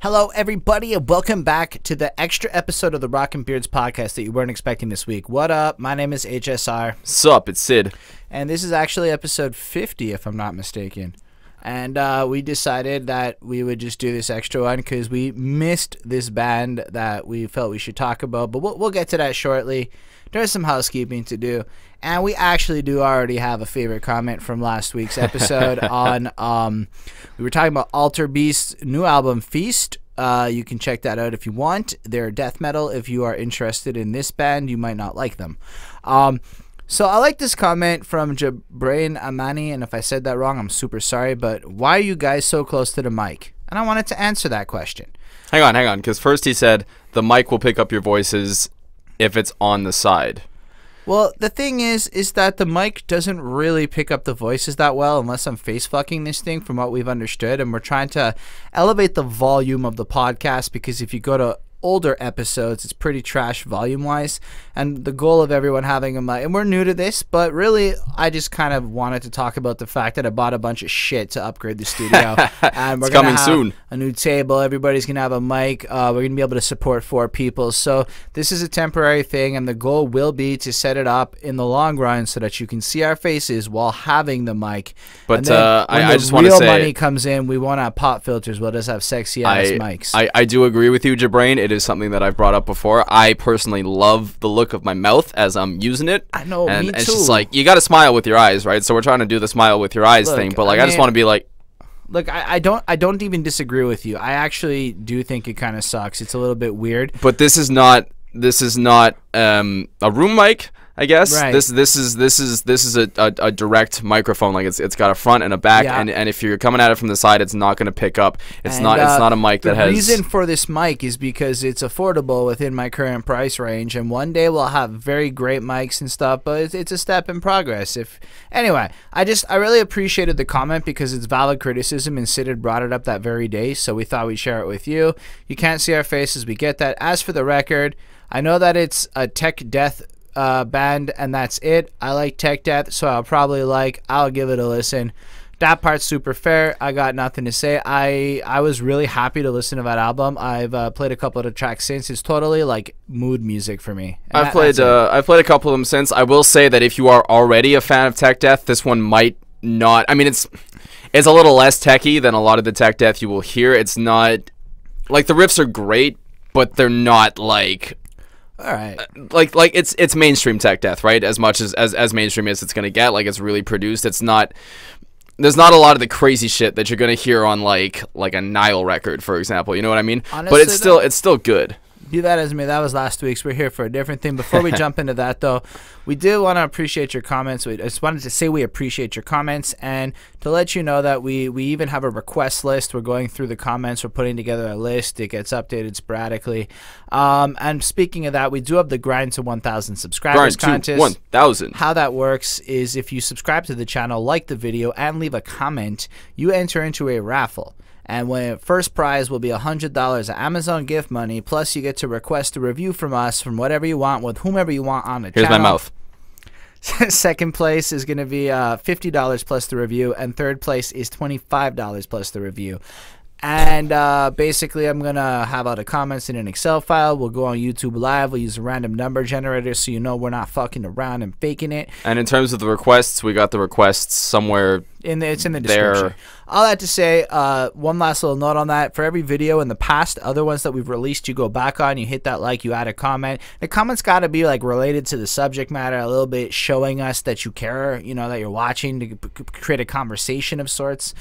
Hello, everybody, and welcome back to the extra episode of the Rock and Beards podcast that you weren't expecting this week. What up? My name is HSR. Sup? It's Syd. And this is actually episode 50, if I'm not mistaken. And we decided that we would just do this extra one because we missed this band that we felt we should talk about. But we'll get to that shortly. There's some housekeeping to do. And we actually do already have a favorite comment from last week's episode on, we were talking about Alter Beast's new album, Feast. You can check that out if you want. They're death metal. If you are interested in this band, you might not like them. So I like this comment from Jabrain Amani, and if I said that wrong, I'm super sorry, but why are you guys so close to the mic? And I wanted to answer that question. Hang on, because first he said the mic will pick up your voices if it's on the side. Well, the thing is that the mic doesn't really pick up the voices that well unless I'm face fucking this thing from what we've understood, and we're trying to elevate the volume of the podcast because if you go to older episodes, it's pretty trash volume-wise, and the goal of everyone having a mic, and we're new to this, but really, I just kind of wanted to talk about the fact that I bought a bunch of shit to upgrade the studio, and we're coming gonna have soon. A new table, everybody's gonna have a mic, we're gonna be able to support 4 people, so this is a temporary thing, and the goal will be to set it up in the long run so that you can see our faces while having the mic. But and then I just want to say, say, real money comes in, we won't have pop filters, we'll just have sexy ass mics. I do agree with you, Jabrain. It is something that I've brought up before. I personally love the look of my mouth as I'm using it. I know, and me too. It's just like, you got to smile with your eyes, right? So we're trying to do the smile with your eyes thing, but like, I just want to be like, look, I don't even disagree with you. I actually do think it kind of sucks. It's a little bit weird. But this is not a room mic, I guess. Right. This is a direct microphone. Like it's got a front and a back, Yeah. and if you're coming at it from the side, it's not going to pick up. It's not a mic that has. The reason for this mic is because it's affordable within my current price range, and one day we'll have very great mics and stuff. But it's a step in progress. Anyway, I really appreciated the comment because it's valid criticism, and Sid had brought it up that very day, so we thought we'd share it with you. You can't see our faces, we get that. As for the record, I know that it's a tech death band and that's it. I like tech death, so I'll give it a listen. That part's super fair. I got nothing to say. I was really happy to listen to that album. I've played a couple of the tracks since. It's totally like mood music for me. I've played a couple of them since. I will say that if you are already a fan of tech death, this one might not. I mean, it's a little less techy than a lot of the tech death you will hear. It's not like the riffs are great, but they're not like. All right. Like it's mainstream tech death, right? As much as mainstream as it's gonna get. Like it's really produced. It's not. There's not a lot of the crazy shit that you're gonna hear on like a Nile record, for example. You know what I mean? Honestly, but it's still good. Be that as may, that was last week's. We're here for a different thing. Before we jump into that, though, we do want to appreciate your comments. I just wanted to say we appreciate your comments and to let you know that we even have a request list. We're going through the comments. We're putting together a list. It gets updated sporadically. And speaking of that, we do have the Grind to 1,000 subscribers contest. 1,000. How that works is if you subscribe to the channel, like the video, and leave a comment, you enter into a raffle. And when first prize will be $100 of Amazon gift money, plus you get to request a review from us from whatever you want with whomever you want on the channel. Here's my mouth. Second place is going to be $50 plus the review, and third place is $25 plus the review. And basically, I'm going to have all the comments in an Excel file. We'll go on YouTube Live. We'll use a random number generator so you know we're not fucking around and faking it. And in terms of the requests, we got the requests somewhere. It's in the description. All that to say, one last little note on that. For every video in the past, other ones that we've released, you go back on, you hit that like, you add a comment. The comment's got to be like related to the subject matter a little bit, showing us that you care, you know, that you're watching, to create a conversation of sorts.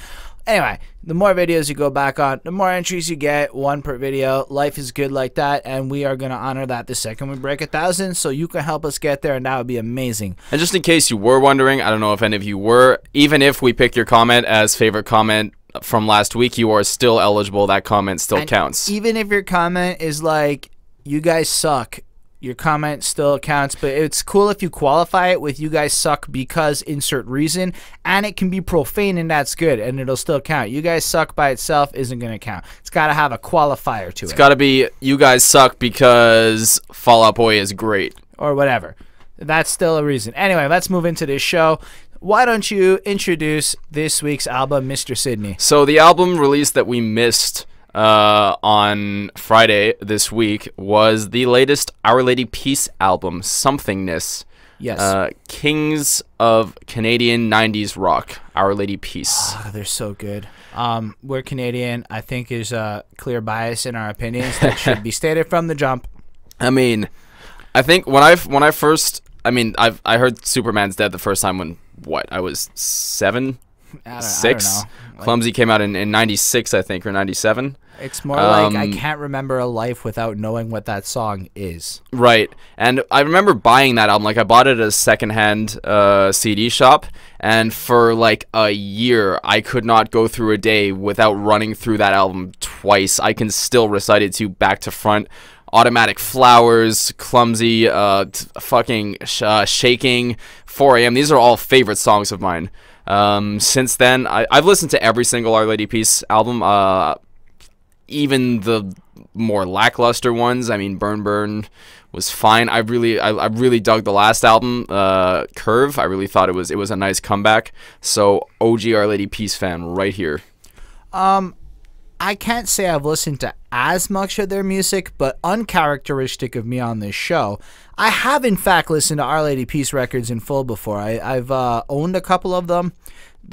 Anyway, the more videos you go back on, the more entries you get, 1 per video. Life is good like that, and we are going to honor that the second we break 1,000, so you can help us get there, and that would be amazing. And just in case you were wondering, I don't know if any of you were, even if we pick your comment as favorite comment from last week, you are still eligible. That comment still counts. Even if your comment is like, you guys suck, your comment still counts, but it's cool if you qualify it with you guys suck because insert reason, and it can be profane, and that's good, and it'll still count. You guys suck by itself isn't going to count. It's got to have a qualifier to it. It's got to be you guys suck because Fall Out Boy is great. Or whatever. That's still a reason. Anyway, let's move into this show. why don't you introduce this week's album, Mr. Sydney? So the album release that we missed on Friday this week was the latest Our Lady Peace album, Somethingness. Yes. Kings of Canadian 90s rock, Our Lady Peace. Oh, they're so good. We're Canadian. I think there's a clear bias in our opinions that should be stated from the jump. I mean, I think when I first, I heard Superman's Dead the first time when, I was 7, 6? I don't know. Clumsy came out in 96, I think, or 97. It's more like I can't remember a life without knowing what that song is. Right. And I remember buying that album. Like, I bought it at a secondhand CD shop. And for, like, a year, I could not go through a day without running through that album twice. I can still recite it to you back to front. Automatic Flowers, Clumsy, Shaking, 4 a.m. These are all favorite songs of mine. Since then, I've listened to every single Our Lady Peace album. Even the more lackluster ones. I mean, Burn was fine. I really dug the last album, Curve. I really thought it was a nice comeback. So OG Our Lady Peace fan right here. I can't say I've listened to as much of their music, but uncharacteristic of me on this show, I have in fact listened to Our Lady Peace records in full before. I've owned a couple of them.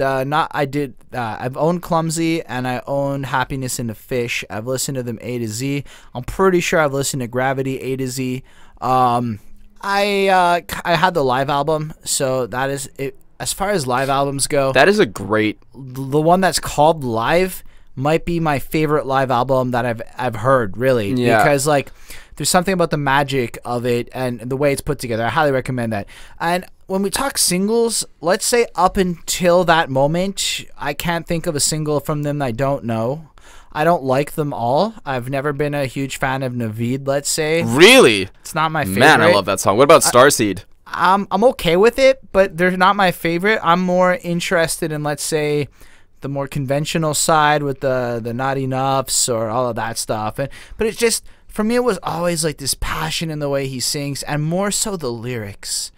I've owned Clumsy and I owned Happiness in the Fish. I've listened to them A to Z. I'm pretty sure I've listened to Gravity A to Z. I had the live album, so that is it. As far as live albums go, that is a great. The one that's called Live might be my favorite live album that I've heard, really. Yeah. Because like there's something about the magic of it and the way it's put together. I highly recommend that. And when we talk singles, let's say up until that moment, I can't think of a single from them that I don't know. I don't like them all. I've never been a huge fan of Naveed, let's say. Really? It's not my favorite. Man, I love that song. What about Starseed? I'm okay with it, but they're not my favorite. I'm more interested in, let's say, the more conventional side with the Not Enoughs or all of that stuff. But it's just, for me, it was always like this passion in the way he sings, and more so the lyrics.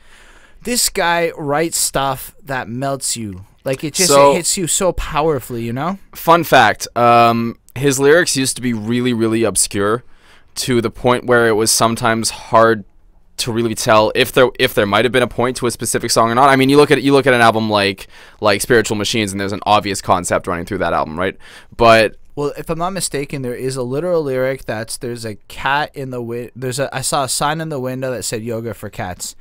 This guy writes stuff that melts you. Like, it hits you so powerfully, you know? Fun fact, his lyrics used to be really, really obscure to the point where it was sometimes hard to really tell if there might have been a point to a specific song or not. I mean, you look at an album like Spiritual Machines, and there's an obvious concept running through that album, right? But well, if I'm not mistaken, there is a literal lyric there's a cat in the I saw a sign in the window that said yoga for cats.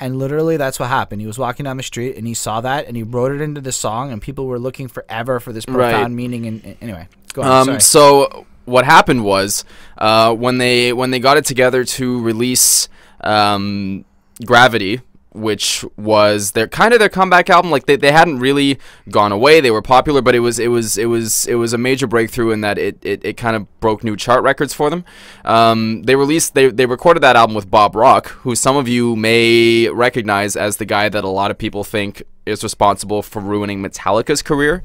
And literally that's what happened. He was walking down the street and he saw that and he wrote it into the song, and people were looking forever for this profound meaning. And anyway, go on. Sorry. So what happened was when they got it together to release Gravity, which was their comeback album. Like they hadn't really gone away. They were popular, but it was a major breakthrough in that it kind of broke new chart records for them. They recorded that album with Bob Rock, who some of you may recognize as the guy that a lot of people think is responsible for ruining Metallica's career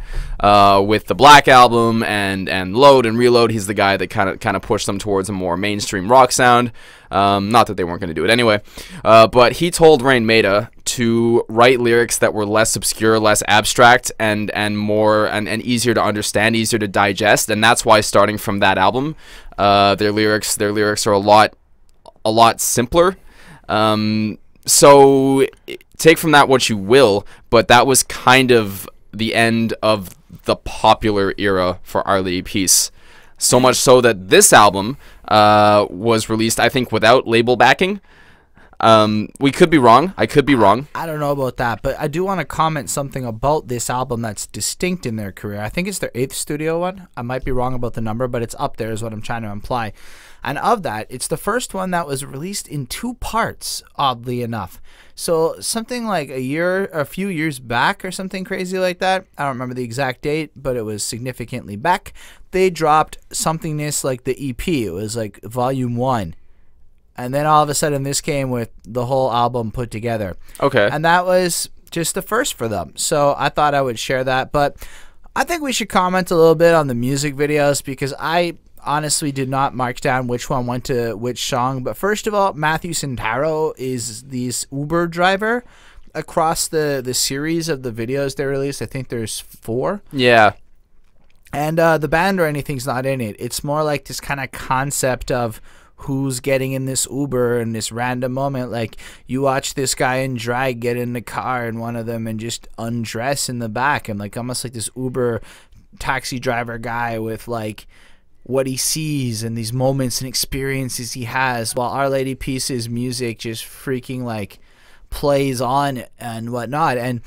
with the Black Album and Load and Reload. He's the guy that kind of pushed them towards a more mainstream rock sound. Not that they weren't going to do it anyway, but he told Rain Maida to write lyrics that were less obscure, less abstract, and more and easier to understand, easier to digest. And that's why, starting from that album, their lyrics are a lot simpler. So take from that what you will, but that was kind of the end of the popular era for Our Lady Peace. So much so that this album was released, I think, without label backing. We could be wrong. I could be wrong. I don't know about that, but I do want to comment something about this album that's distinct in their career. I think it's their 8th studio one. I might be wrong about the number, but it's up there is what I'm trying to imply. And of that, it's the first one that was released in 2 parts, oddly enough. So something like a few years back or something crazy like that. I don't remember the exact date, but it was significantly back. They dropped Somethingness, like the EP. It was like volume 1. And then all of a sudden this came with the whole album put together. Okay. And that was just the first for them. So I thought I would share that. But I think we should comment a little bit on the music videos, because I honestly did not mark down which one went to which song. But first of all, Matthew Centaro is this Uber driver. across the series of the videos they released. I think there's 4. Yeah. And the band or anything's not in it. It's more like this kind of concept of who's getting in this Uber in this random moment. Like, you watch this guy in drag get in the car and one of them and just undress in the back, and like almost like this Uber taxi driver guy with like what he sees and these moments and experiences he has, while Our Lady Peace's music just freaking like plays on and whatnot. And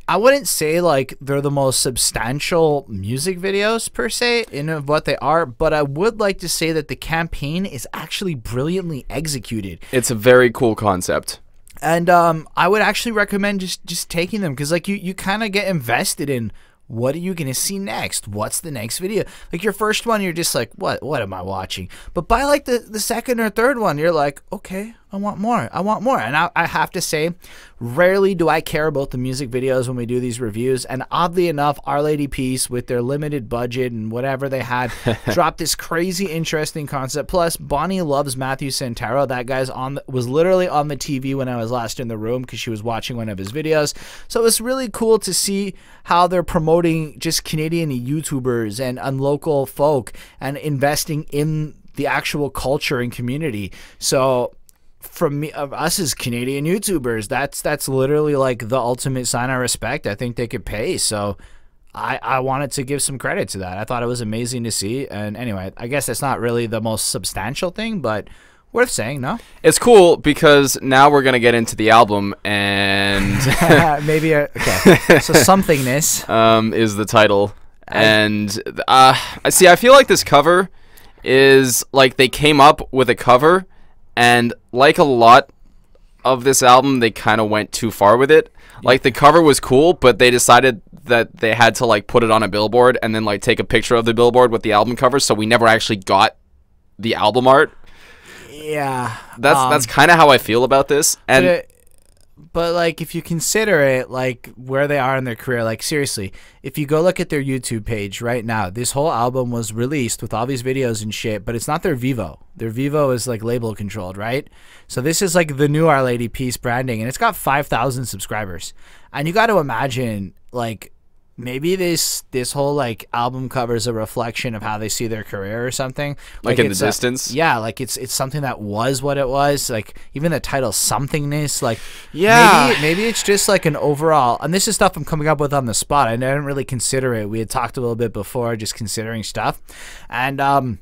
I wouldn't say like they're the most substantial music videos per se in of what they are, but I would like to say that the campaign is actually brilliantly executed. It's a very cool concept. And I would actually recommend just taking them, because like you kind of get invested in what are you going to see next? What's the next video? Like your first one, you're just like, what am I watching? But by like the second or third one, you're like, okay, I want more. I want more. And I have to say, rarely do I care about the music videos when we do these reviews. And oddly enough, Our Lady Peace, with their limited budget and whatever they had, dropped this crazy interesting concept. Plus, Bonnie loves Matthew Santaro. That guy's was literally on the TV when I was last in the room because she was watching one of his videos. So it's really cool to see how they're promoting just Canadian YouTubers and local folk and investing in the actual culture and community. So from me, of us as Canadian YouTubers, that's literally like the ultimate sign of respect I think they could pay. So I wanted to give some credit to that. I thought it was amazing to see. And anyway, I guess that's not really the most substantial thing, but worth saying, no? It's cool because now we're going to get into the album, and maybe okay. So Somethingness is the title. And I see, I feel like this cover is like they came up with a cover, and like a lot of this album, they kind of went too far with it. Like the cover was cool, but they decided that they had to like put it on a billboard and then like take a picture of the billboard with the album cover, so we never actually got the album art. Yeah, that's kind of how I feel about this. And but like if you consider it like where they are in their career, like seriously, if you go look at their YouTube page right now, this whole album was released with all these videos and shit, but it's not their Vivo. Their Vivo is like label controlled, right? So this is like the new Our Lady Peace branding, and it's got 5,000 subscribers. And you got to imagine like maybe this whole like album cover is a reflection of how they see their career or something, like in the distance. Yeah, like it's something that was what it was. Like even the title Somethingness, like yeah, maybe it's just like an overall, and this is stuff I'm coming up with on the spot. I didn't really consider it. We had talked a little bit before, just considering stuff. And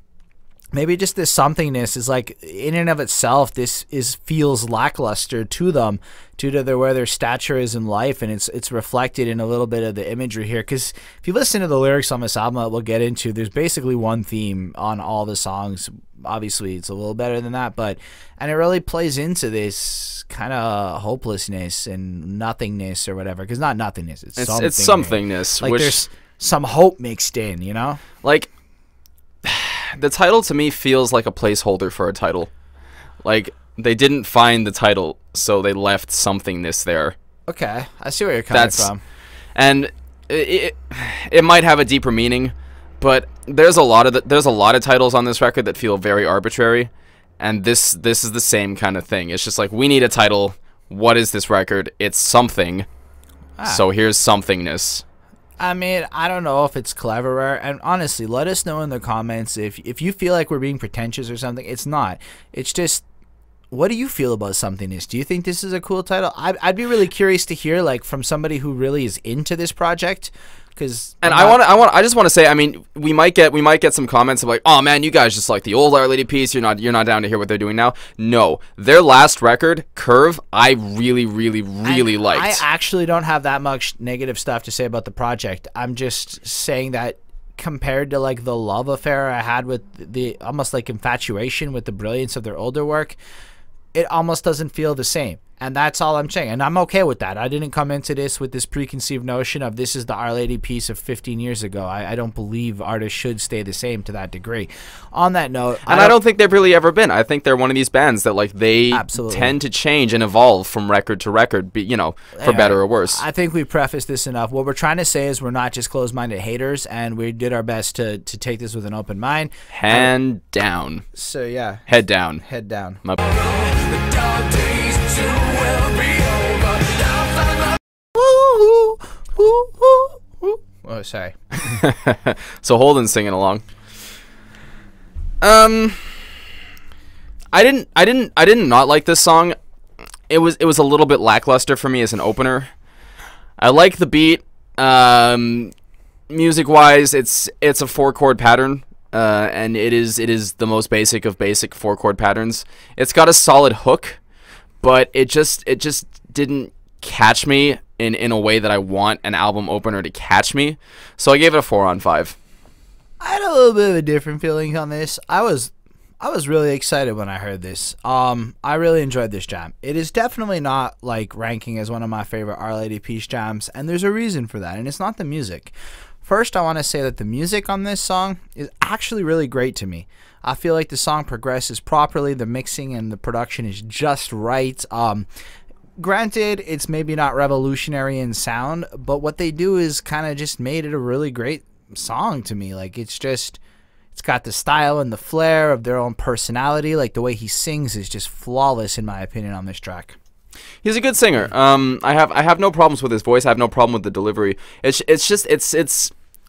maybe just this Somethingness is like in and of itself, this feels lackluster to them due to where their stature is in life, and it's reflected in a little bit of the imagery here. Because if you listen to the lyrics on this album that we'll get into, there's basically one theme on all the songs. Obviously it's a little better than that, and it really plays into this kind of hopelessness and nothingness or whatever. Because not nothingness, it's somethingness. Like there's some hope mixed in, you know, like the title to me feels like a placeholder for a title. Like they didn't find the title, so they left Somethingness there. Okay, I see where you're coming from. And it might have a deeper meaning, but there's a lot of titles on this record that feel very arbitrary, and this is the same kind of thing. It's just like, we need a title. What is this record? It's something. So here's Somethingness. I mean, I don't know if it's cleverer, and honestly, let us know in the comments if you feel like we're being pretentious or something. It's not. It's just, what do you feel about Somethingness? Do you think this is a cool title? I'd be really curious to hear, like, from somebody who really is into this project. And I just want to say, I mean, we might get some comments of like, oh man, you guys just like the old Our Lady Peace. You're not down to hear what they're doing now. No, their last record, Curve, I really liked. I actually don't have that much negative stuff to say about the project. I'm just saying that compared to like the love affair I had with the almost like infatuation with the brilliance of their older work, it almost doesn't feel the same. And that's all I'm saying. And I'm okay with that. I didn't come into this with this preconceived notion of this is the Our Lady Peace of 15 years ago. I don't believe artists should stay the same to that degree. On that note... And I don't think they've really ever been. I think they're one of these bands that like they tend to change and evolve from record to record, you know, for better or worse. I think we prefaced this enough. What we're trying to say is we're not just closed-minded haters, and we did our best to take this with an open mind. Hand down. So, yeah. Head down. Head down. My The dark days too will be over. Now Oh, sorry. So Holden's singing along. I didn't not like this song. It was a little bit lackluster for me as an opener. I like the beat. Music-wise, it's a 4-chord pattern, and it is the most basic of basic 4-chord patterns. It's got a solid hook, but it just didn't catch me in a way that I want an album opener to catch me. So I gave it a 4 on 5. I had a little bit of a different feeling on this. I was really excited when I heard this. I really enjoyed this jam. It is definitely not like ranking as one of my favorite Our Lady Peace jams, and there's a reason for that, and it's not the music. First, I want to say that the music on this song is actually really great to me. I feel like the song progresses properly, the mixing and the production is just right. Granted, it's maybe not revolutionary in sound, but what they do is kind of just made it a really great song to me. Like, it's got the style and the flair of their own personality. Like, the way he sings is just flawless in my opinion on this track. He's a good singer. I have no problems with his voice. I have no problem with the delivery. It's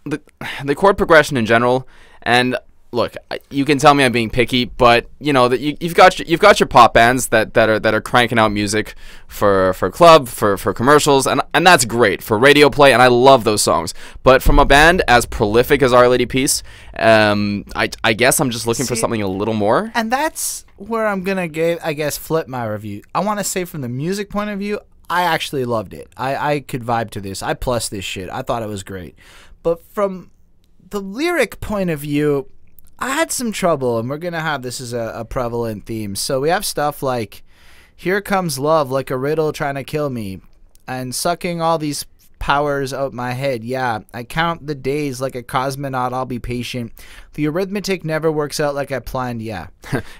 the chord progression in general. And look, you can tell me I'm being picky, but you know that you've got your pop bands that are cranking out music for club, for commercials, and that's great for radio play, and I love those songs. But from a band as prolific as Our Lady Peace, I guess I'm just looking for something a little more. And that's where I'm gonna flip my review. I want to say from the music point of view, I actually loved it. I could vibe to this. I plus this shit. I thought it was great. But from the lyric point of view, I had some trouble, and we're going to have this as a prevalent theme. So we have stuff like, here comes love like a riddle trying to kill me, and sucking all these powers out my head. Yeah, I count the days like a cosmonaut, I'll be patient. The arithmetic never works out like I planned, yeah.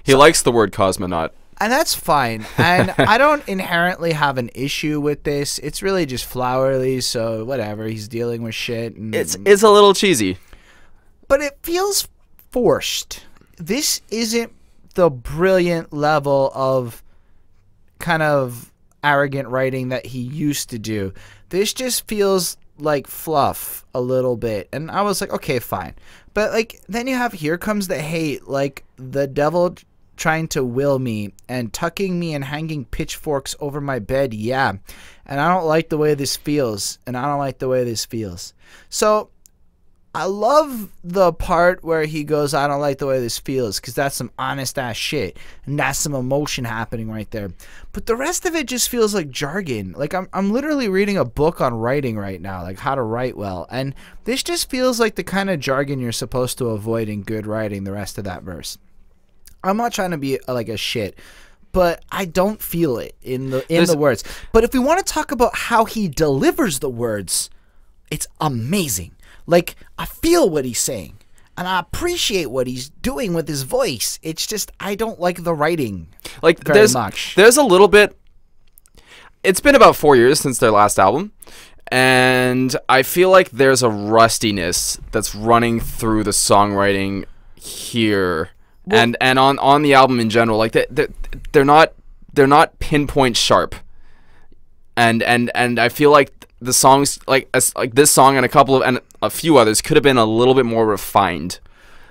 He likes the word cosmonaut. And that's fine. And I don't inherently have an issue with this. It's really just flowery, so whatever. He's dealing with shit. And it's a little cheesy. But it feels forced. This isn't the brilliant level of kind of arrogant writing that he used to do. This just feels like fluff a little bit. And I was like, okay, fine. But like then you have Here Comes the Hate, like the devil trying to will me and tucking me and hanging pitchforks over my bed, yeah. And I don't like the way this feels. And I don't like the way this feels. So I love the part where he goes, I don't like the way this feels, because that's some honest ass shit, and that's some emotion happening right there. But the rest of it just feels like jargon. Like I'm literally reading a book on writing right now, like how to write well, and this just feels like the kind of jargon you're supposed to avoid in good writing. The rest of that verse, I'm not trying to be like a shit, but I don't feel it in the words. But if we want to talk about how he delivers the words, it's amazing. Like, I feel what he's saying, and I appreciate what he's doing with his voice. It's just, I don't like the writing very much. There's a little bit... It's been about 4 years since their last album, and I feel like there's a rustiness that's running through the songwriting here, well, and on the album in general. Like, they're not pinpoint sharp, and I feel like the songs like this song and a few others could have been a little bit more refined.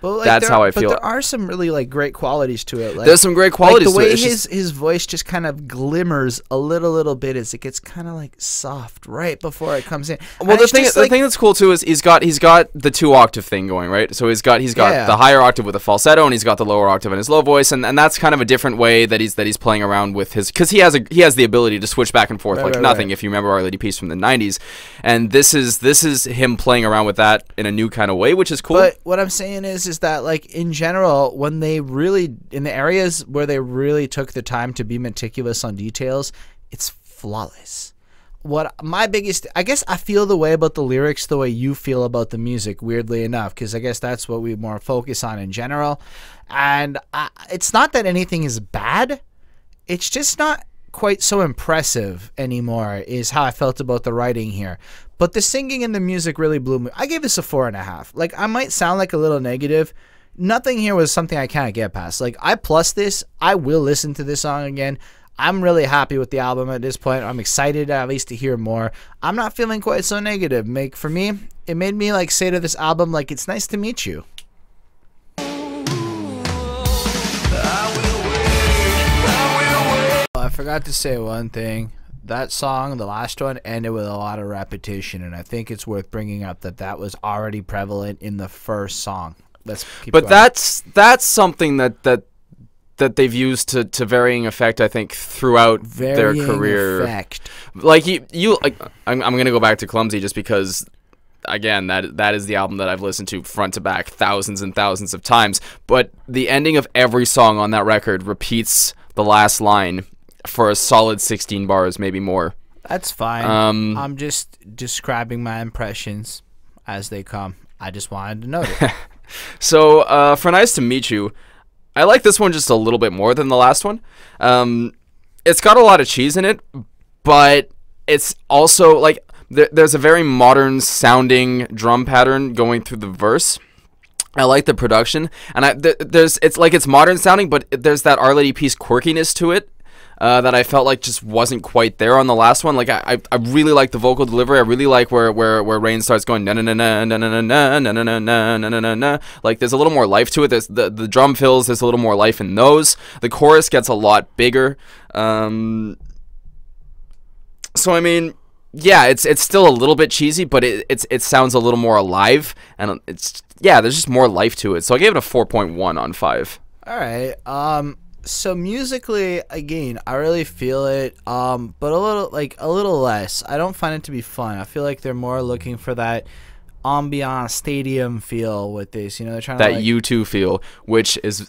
But like that's how I feel. But there are some really like great qualities to it. Like, there's some great qualities like the way to it. his voice just kind of glimmers a little bit as it gets kind of like soft right before it comes in. Well, the thing that's cool too is he's got the 2-octave thing going, right? So he's got the higher octave with a falsetto, and he's got the lower octave in his low voice, and that's kind of a different way that he's playing around with his, because he has the ability to switch back and forth nothing. If you remember Our Lady Peace from the 90s, and this is him playing around with that in a new kind of way, which is cool. But what I'm saying is that like in general, when they really, in the areas where they really took the time to be meticulous on details, it's flawless. What my biggest, I guess I feel the way about the lyrics the way you feel about the music, weirdly enough, because I guess that's what we more focus on in general. And it's not that anything is bad, it's just not quite so impressive anymore, is how I felt about the writing here. But the singing and the music really blew me. I gave this a 4.5. Like, I might sound like a little negative. Nothing here was something I can't get past. Like, I plus this. I will listen to this song again. I'm really happy with the album at this point. I'm excited at least to hear more. I'm not feeling quite so negative. For me, it made me like say to this album, like, it's nice to meet you. I forgot to say one thing. That song, the last one, ended with a lot of repetition, and I think it's worth bringing up that was already prevalent in the first song. Let's keep going. That's something that they've used to varying effect, I think, throughout their career. Effect. Like you like, I'm gonna go back to Clumsy just because, again, that is the album that I've listened to front to back thousands and thousands of times. But the ending of every song on that record repeats the last line for a solid 16 bars, maybe more. That's fine. I'm just describing my impressions as they come. I just wanted to note it. So, for Nice to Meet You, I like this one just a little bit more than the last one. It's got a lot of cheese in it, but it's also, like, there's a very modern sounding drum pattern going through the verse. I like the production, and it's modern sounding, but there's that Our Lady Peace quirkiness to it. That I felt like just wasn't quite there on the last one. Like I really like the vocal delivery. I really like where Rain starts going na na na na na na na na na na na na na na. Like there's a little more life to it. There's the drum fills. There's a little more life in those. The chorus gets a lot bigger. So I mean, yeah, it's still a little bit cheesy, but it sounds a little more alive, and there's just more life to it. So I gave it a 4.1 on 5. All right. So musically, again, I really feel it, but a little less. I don't find it to be fun. I feel like they're more looking for that ambiance stadium feel with this. You know, they're trying that to like, U2 feel, which is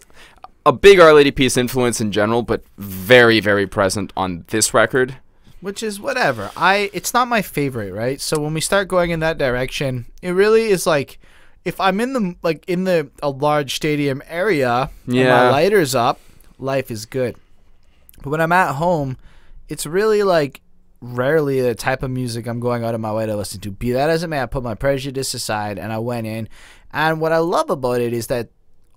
a big Our Lady Peace influence in general, but very, very present on this record. Which is whatever. It's not my favorite, right? So when we start going in that direction, it really is like, if I'm in a large stadium area and my lighter's up, life is good. But when I'm at home, it's really like rarely the type of music I'm going out of my way to listen to. Be that as it may, I put my prejudice aside and I went in. And what I love about it is that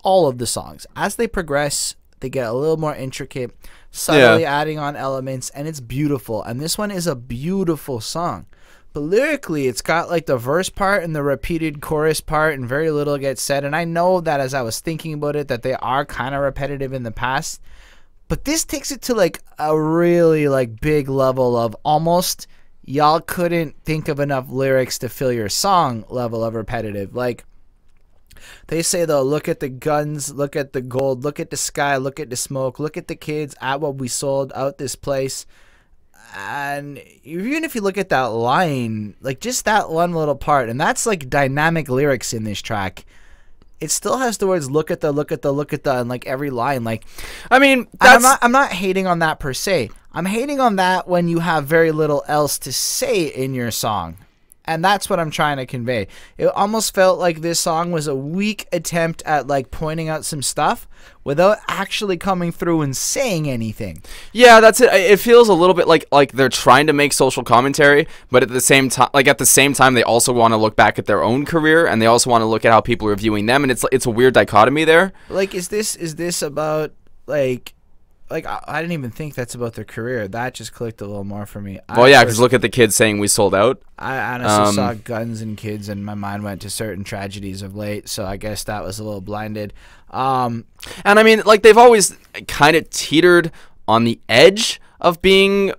all of the songs, as they progress, they get a little more intricate, subtly adding on elements, and it's beautiful. And this one is a beautiful song. But lyrically, it's got like the verse part and the repeated chorus part, and very little gets said. And I know that as I was thinking about it, that they are kind of repetitive in the past. But this takes it to like a really like big level of almost y'all couldn't think of enough lyrics to fill your song level of repetitive. Like they say though, look at the guns, look at the gold, look at the sky, look at the smoke, look at the kids, at what we sold out this place. And even if you look at that line, like just that one little part, and that's like dynamic lyrics in this track, it still has the words look at the, look at the, look at the, and like every line. Like, I mean, I'm not hating on that per se. I'm hating on that when you have very little else to say in your song. And that's what I'm trying to convey. It almost felt like this song was a weak attempt at like pointing out some stuff without actually coming through and saying anything. Yeah, that's it. It feels a little bit like they're trying to make social commentary, but at the same time, they also want to look back at their own career, and they also want to look at how people are viewing them, and it's a weird dichotomy there. Like, is this about like I didn't even think that's about their career. That just clicked a little more for me. Well, yeah, because look at the kids saying we sold out. I honestly saw guns and kids, and my mind went to certain tragedies of late, so I guess that was a little blinded. And I mean, like, they've always kind of teetered on the edge of being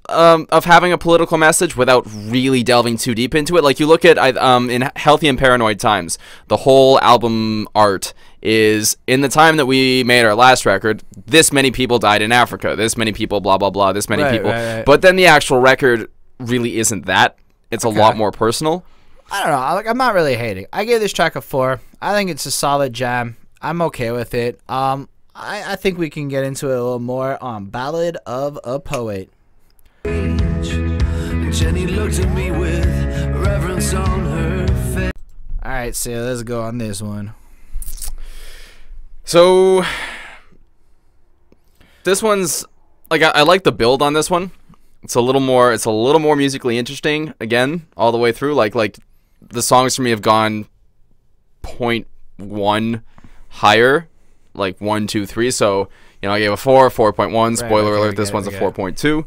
of having a political message without really delving too deep into it. Like, you look at in Healthy and Paranoid Times, the whole album art is, in the time that we made our last record, this many people died in Africa, this many people blah blah blah, this many people. Right. But then the actual record really isn't that. It's a lot more personal. I don't know. I'm not really hating. I gave this track a 4. I think it's a solid jam. I'm okay with it. I think we can get into it a little more on Ballad of a Poet. Jenny looked at me with reverence on her face. Alright, so let's go on this one. So this one's like, I like the build on this one. It's a little more musically interesting again all the way through. Like the songs for me have gone 0.1 higher, like 1, 2, 3. So You know, I gave a 4, 4.1. Spoiler okay, alert, this one's a 4.2.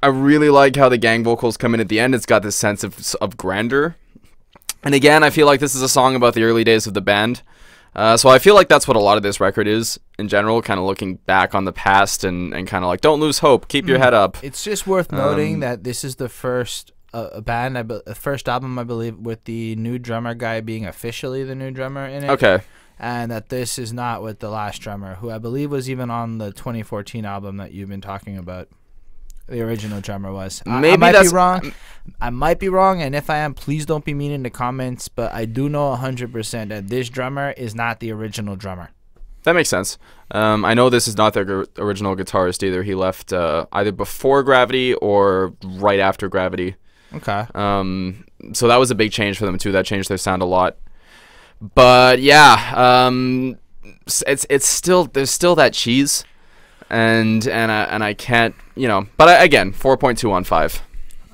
I really like how the gang vocals come in at the end. It's got this sense of grandeur. And again, I feel like this is a song about the early days of the band. So I feel like that's what a lot of this record is in general, kind of looking back on the past and kind of like, don't lose hope, keep your head up. It's just worth noting that this is the first first album, I believe, with the new drummer guy being officially the new drummer in it. Okay. And that this is not with the last drummer, who I believe was even on the 2014 album that you've been talking about. The original drummer was. I might be wrong. I might be wrong, and if I am, please don't be mean in the comments. But I do know 100% that this drummer is not the original drummer. That makes sense. I know this is not their original guitarist either. He left either before Gravity or right after Gravity. Okay. So that was a big change for them too. That changed their sound a lot. But yeah, it's still, there's still that cheese. And I can't, you know, but again, 4.2 on 5.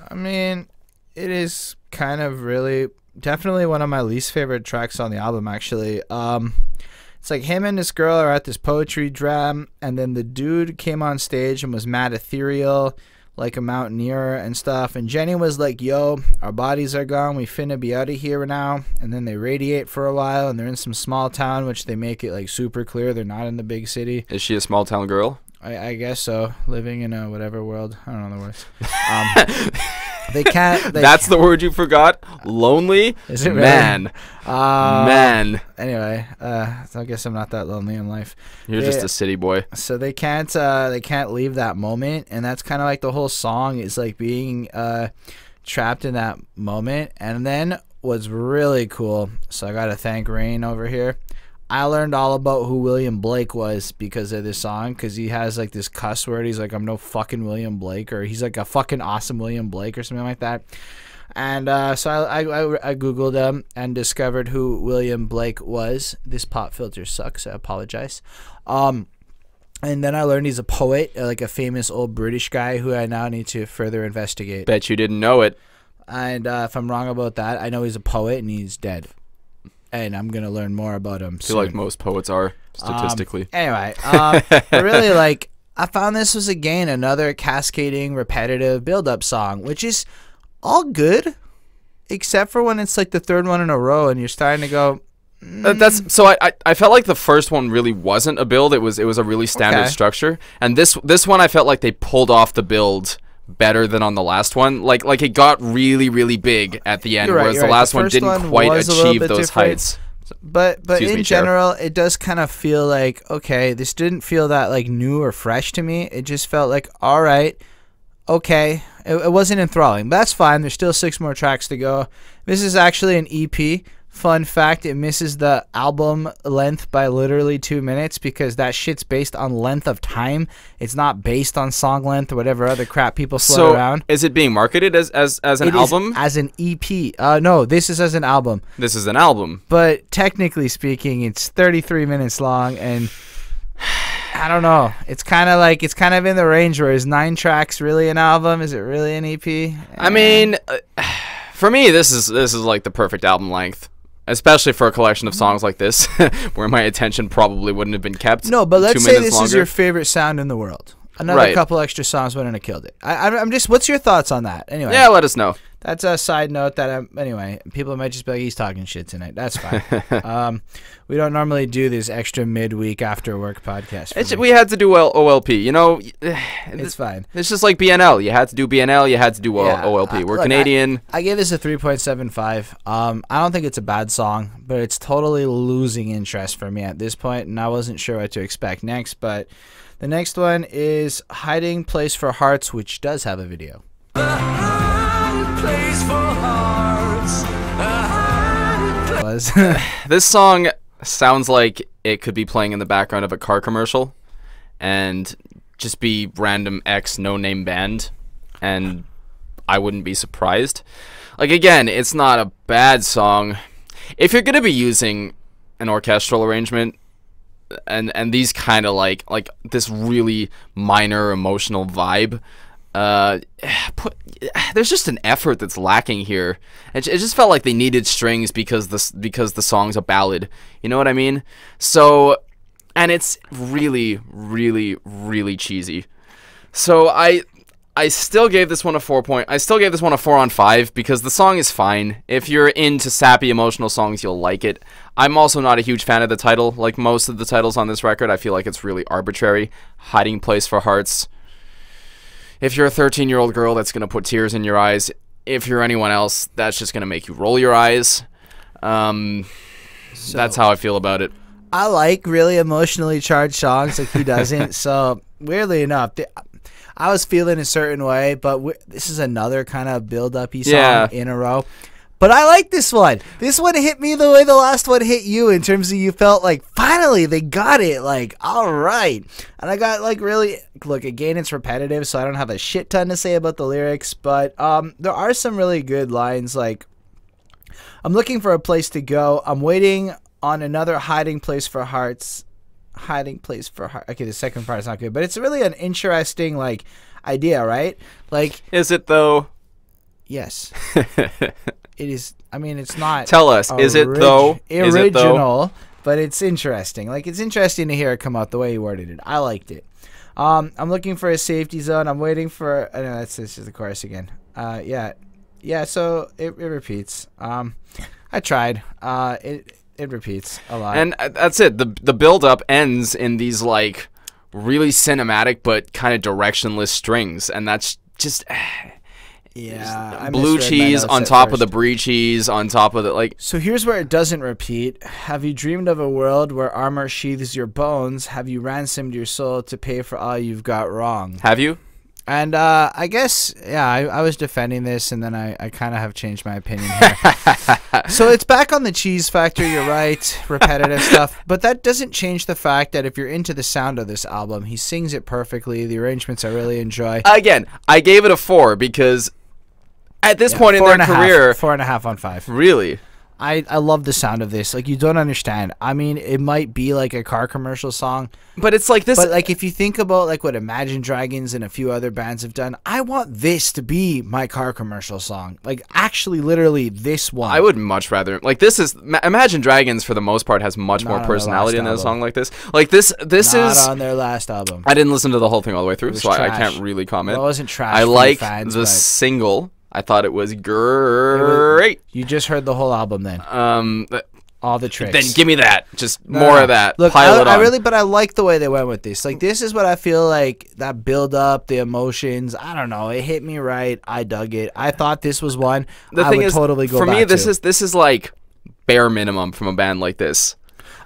I mean, it is kind of really definitely one of my least favorite tracks on the album, actually. It's like him and this girl are at this poetry jam, and then the dude came on stage and was mad ethereal, like a mountaineer and stuff, and Jenny was like, yo, our bodies are gone, we finna be out of here now. And then they radiate for a while, and they're in some small town, which they make it like super clear they're not in the big city. Is she a small town girl? I guess so. Living in a whatever world. I don't know the words. They can't. That's the word you forgot? Lonely? Is it really? Man. Man. Anyway, so I guess I'm not that lonely in life. You're just a city boy. So they can't leave that moment, and that's kind of like the whole song is like being trapped in that moment. And then what's really cool, so I got to thank Rain over here. I learned all about who William Blake was because of this song, because he has like this cuss word. He's like, I'm no fucking William Blake, or he's like a fucking awesome William Blake or something like that. And so I Googled him and discovered who William Blake was. This pop filter sucks. I apologize. And then I learned he's a poet, like a famous old British guy who I now need to further investigate. Bet you didn't know it. And if I'm wrong about that, I know he's a poet and he's dead. And I'm gonna learn more about him soon. I feel like most poets are, statistically. Anyway, really, like, I found this was again another cascading, repetitive build-up song, which is all good, except for when it's like the third one in a row, and you're starting to go. That's so. I felt like the first one really wasn't a build. It was a really standard structure, and this one I felt like they pulled off the build better than on the last one. Like it got really big at the end, whereas the last one didn't quite achieve those heights. But in general, it does kind of feel like, okay, this didn't feel that like new or fresh to me. It just felt like, all right, okay. It wasn't enthralling, but that's fine. There's still 6 more tracks to go. This is actually an EP. Fun fact, it misses the album length by literally 2 minutes because that shit's based on length of time. It's not based on song length or whatever other crap people float around. So is it being marketed as an album? As an EP. No, this is as an album. This is an album. But technically speaking, it's 33 minutes long, and I don't know. It's kind of in the range where is 9 tracks really an album? Is it really an EP? I mean, for me, this is like the perfect album length. Especially for a collection of songs like this, where my attention probably wouldn't have been kept. No, but let's 2 say minutes this longer. is your favorite sound in the world. Another couple extra songs wouldn't have killed it. I'm just. What's your thoughts on that? Anyway. Yeah, let us know. That's a side note that anyway, people might just be like, he's talking shit tonight. That's fine. We don't normally do this extra midweek after work podcast. We had to do OLP. You know, it's fine. It's just like BNL. You had to do BNL. You had to do OLP. We're Canadian. I gave this a 3.75. I don't think it's a bad song, but it's totally losing interest for me at this point, and I wasn't sure what to expect next. But the next one is Hiding Place for Hearts, which does have a video. Place for hearts, This song sounds like it could be playing in the background of a car commercial and just be random no-name band, and I wouldn't be surprised. Like, again, it's not a bad song. If you're going to be using an orchestral arrangement and these kind of like this really minor emotional vibe, there's just an effort that's lacking here. It just felt like they needed strings because the song's a ballad. You know what I mean? So and it's really, really, really cheesy. So I still gave this one a 4 point. I still gave this one a 4 on 5 because the song is fine. If you're into sappy emotional songs, you'll like it. I'm also not a huge fan of the title. Like most of the titles on this record, I feel like it's really arbitrary. Hiding Place for Hearts. If you're a 13-year-old girl, that's going to put tears in your eyes. If you're anyone else, that's just going to make you roll your eyes. That's how I feel about it. I like really emotionally charged songs, like he doesn't. So weirdly enough, I was feeling a certain way, but this is another kind of build-up-y song in a row. But I like this one. This one hit me the way the last one hit you, in terms of you felt like, finally, they got it. Like, all right. And I got, like, really... Look, again, it's repetitive, so I don't have a shit ton to say about the lyrics. But there are some really good lines, like, I'm looking for a place to go. I'm waiting on another hiding place for hearts. Hiding place for heart. Okay, the second part is not good, but it's really an interesting, like, idea, right? Like... Is it, though? Yes. It is. I mean, it's not. Tell us. Is it though? Original, but it's interesting. Like, it's interesting to hear it come out the way he worded it. I liked it. I'm looking for a safety zone. I'm waiting for. I know this is the chorus again. Yeah. So it repeats. I tried. It repeats a lot. And that's it. The build up ends in these like really cinematic but kind of directionless strings, and that's just. Yeah, blue cheese on top of the brie cheese on top of the like. So here's where it doesn't repeat. Have you dreamed of a world where armor sheathes your bones? Have you ransomed your soul to pay for all you've got wrong? Have you? And I guess, yeah, I was defending this, and then I kind of have changed my opinion here. So it's back on the cheese factor, you're right, repetitive stuff. But that doesn't change the fact that if you're into the sound of this album, he sings it perfectly. The arrangements I really enjoy. Again, I gave it a 4 because at this point in their career... 4.5 on 5. Really? I love the sound of this. Like, you don't understand. I mean, it might be like a car commercial song, but it's like this. But like, if you think about like what Imagine Dragons and a few other bands have done, I want this to be my car commercial song. Like, actually, literally, this one. I would much rather like this is Imagine Dragons for the most part has much more personality in a song like this. Like this is not on their last album. I didn't listen to the whole thing all the way through, so I can't really comment. Well, it wasn't trash. I like the single. I thought it was great. You just heard the whole album then. All the tricks. Then give me that. Just more of that. Look, pile it on. But I like the way they went with this. Like, this is what I feel like, that build up, the emotions. I don't know. It hit me right. I dug it. I thought this was one I would totally go back to. For me, this is like bare minimum from a band like this.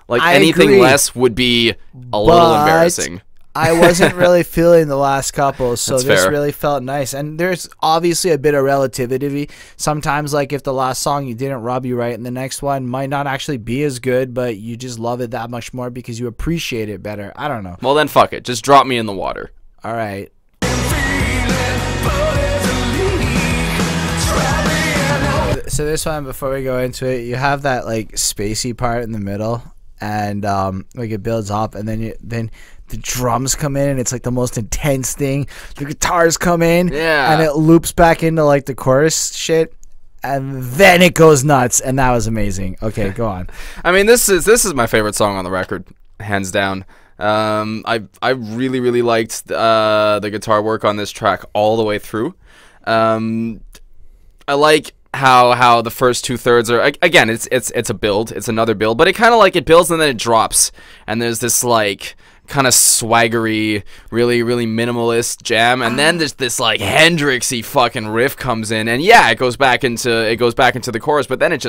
Like, anything less would be a little embarrassing. I wasn't really feeling the last couple, so That's this fair. really felt nice. And there's obviously a bit of relativity. Sometimes, like, if the last song you didn't rub you right, and the next one might not actually be as good, but you just love it that much more because you appreciate it better. I don't know. Well, then fuck it. Just drop me in the water. All right. So this one, before we go into it, you have that, like, spacey part in the middle, and like, it builds up, and then the drums come in, and it's like the most intense thing. The guitars come in, and it loops back into like the chorus shit, and then it goes nuts, and that was amazing. Okay, go on. I mean, this is my favorite song on the record, hands down. I really liked the guitar work on this track all the way through. I like how the first 2/3 are, again, it's a build, it's another build, but it kind of like it builds and then it drops, and there's this like kind of swaggery, really minimalist jam, and then there's this like Hendrixy fucking riff comes in, and yeah, it goes back into the chorus, but then it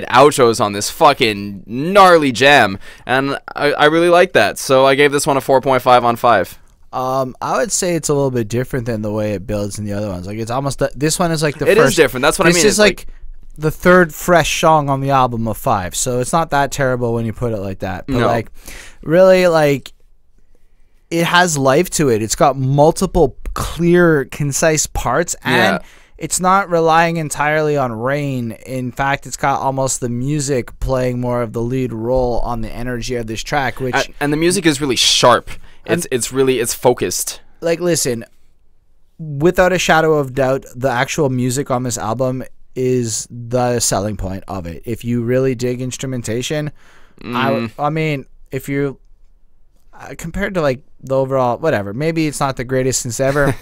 outros on this fucking gnarly jam, and I really like that, so I gave this one a 4.5 on 5. I would say it's a little bit different than the way it builds in the other ones. Like, it's almost this one is like the first. It is different. That's what I mean. This is like the third fresh song on the album of 5, so it's not that terrible when you put it like that. But like, really, like, it has life to it. It's got multiple clear, concise parts, and it's not relying entirely on rain. In fact, it's got almost the music playing more of the lead role on the energy of this track, which and the music is really sharp. It's focused. Like, listen, without a shadow of doubt, the actual music on this album is the selling point of it. If you really dig instrumentation, I mean, if you compared to like the overall whatever. Maybe it's not the greatest since ever.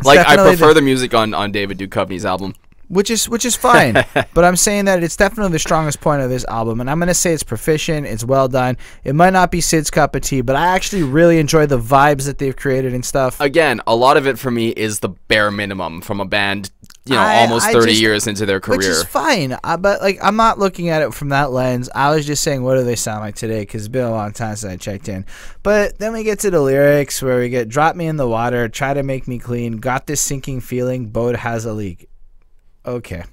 Like I prefer the music on David Duchovny's album. Which is fine, but I'm saying that it's definitely the strongest point of this album, and I'm gonna say it's proficient, it's well done. It might not be Syd's cup of tea, but I actually really enjoy the vibes that they've created and stuff. Again, a lot of it for me is the bare minimum from a band, almost 30 years into their career. Which is fine, but like I'm not looking at it from that lens. I was just saying, what do they sound like today? Because it's been a long time since I checked in. But then we get to the lyrics where we get "Drop me in the water, try to make me clean, got this sinking feeling, boat has a leak." Okay.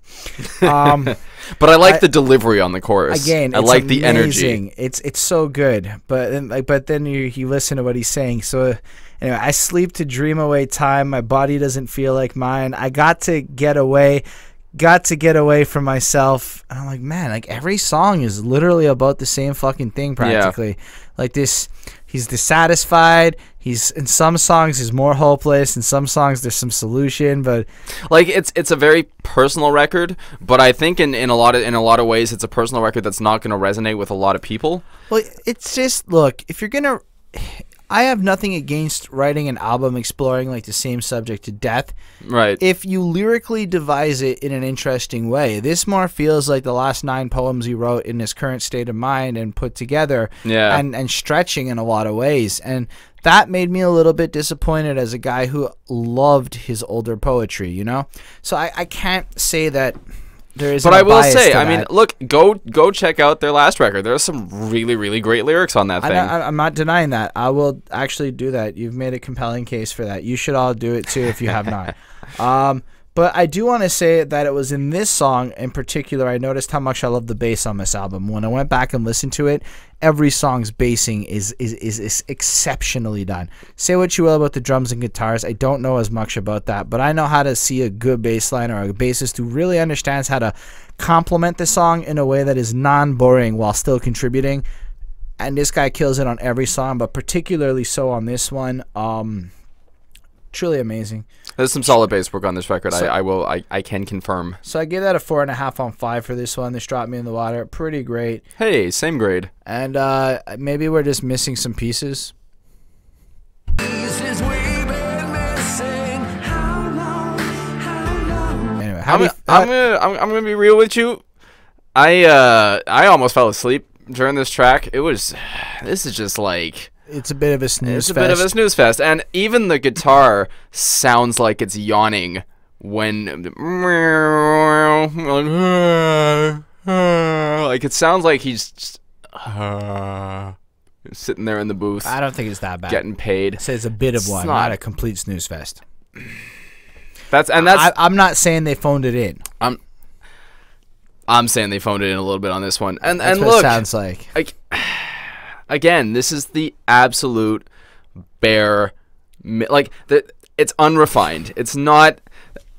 But I like the delivery on the chorus. Again, I like the amazing. energy. It's so good. But then you listen to what he's saying. So anyway, I sleep to dream away time. My body doesn't feel like mine. I got to get away from myself. And I'm like, man, like every song is literally about the same fucking thing practically. Yeah. Like this, he's dissatisfied. He's in some songs he's more hopeless. In some songs there's some solution, but like it's a very personal record. But I think in a lot of ways it's a personal record that's not going to resonate with a lot of people. Well, it's just look, if you're gonna, I have nothing against writing an album exploring like the same subject to death. Right. If you lyrically devise it in an interesting way. This more feels like the last 9 poems he wrote in his current state of mind and put together. Yeah. And stretching in a lot of ways. And that made me a little bit disappointed as a guy who loved his older poetry, you know? So I can't say that there is. But I will say, I mean, look, go check out their last record. There's some really, really great lyrics on that thing. I'm not denying that. I will actually do that. You've made a compelling case for that. You should all do it too if you have not. But I do want to say that it was in this song in particular, I noticed how much I love the bass on this album. When I went back and listened to it, every song's bassing is exceptionally done. Say what you will about the drums and guitars, I don't know as much about that, but I know how to see a good bass line or a bassist who really understands how to complement the song in a way that is non-boring while still contributing. And this guy kills it on every song, but particularly so on this one. Truly amazing. There's some solid bass work on this record. So, I can confirm. So I gave that a 4.5 on 5 for this one. This dropped me in the water. Pretty great. Hey, same grade. And maybe we're just missing some pieces. Anyway, I'm gonna be real with you. I almost fell asleep during this track. This is just like. It's a bit of a snooze fest. It's a bit of a snooze fest. And even the guitar sounds like it's yawning when... Like, it sounds like he's just, sitting there in the booth. I don't think it's that bad. Getting paid. I say it's a bit of one, not a complete snooze fest. I'm not saying they phoned it in. I'm saying they phoned it in a little bit on this one. And That's what look, it sounds like. Again, this is the absolute bare, like it's unrefined. It's not.